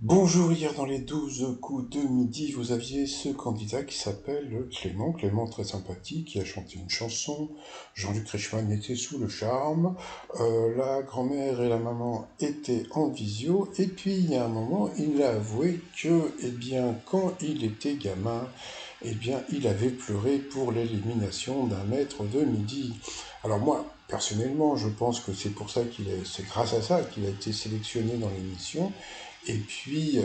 Bonjour, hier dans les 12 coups de midi, vous aviez ce candidat qui s'appelle Clément, Clément très sympathique, qui a chanté une chanson, Jean-Luc Reichmann était sous le charme, la grand-mère et la maman étaient en visio, et puis il y a un moment, il a avoué que, eh bien, quand il était gamin, eh bien, il avait pleuré pour l'élimination d'un maître de midi. Alors moi, personnellement, je pense que c'est pour ça c'est grâce à ça qu'il a été sélectionné dans l'émission. Et puis,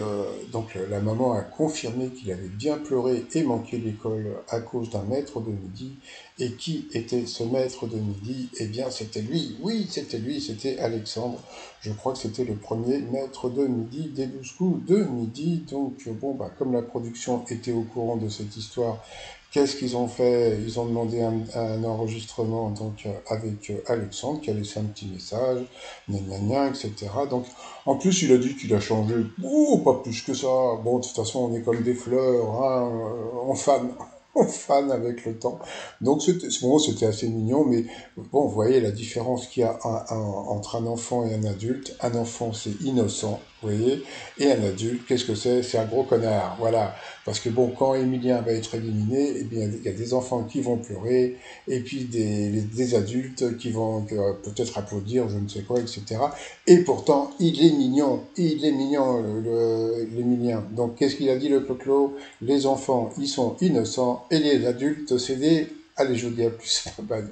donc la maman a confirmé qu'il avait bien pleuré et manqué l'école à cause d'un maître de midi. Et qui était ce maître de midi? Eh bien, c'était lui. Oui, c'était lui, c'était Alexandre. Je crois que c'était le premier maître de midi des 12 coups de midi. Donc, bon, bah, comme la production était au courant de cette histoire, qu'est-ce qu'ils ont fait? Ils ont demandé un enregistrement donc avec Alexandre qui a laissé un petit message, gna gna gna, etc. Donc en plus il a dit qu'il a changé, oh pas plus que ça. Bon de toute façon on est comme des fleurs, hein, on fane, on fane avec le temps. Donc c'était assez mignon, mais bon vous voyez la différence qu'il y a entre un enfant et un adulte. Un enfant c'est innocent, vous voyez, et un adulte qu'est-ce que c'est? C'est un gros connard, voilà. Parce que bon, quand Emilien va être éliminé, eh bien, il y a des enfants qui vont pleurer, et puis des adultes qui vont peut-être applaudir, je ne sais quoi, etc. Et pourtant, il est mignon, l'Emilien. Donc, qu'est-ce qu'il a dit, le Clo-Clo? Les enfants, ils sont innocents, et les adultes, c'est des... Allez, je vous dis à plus. Bye.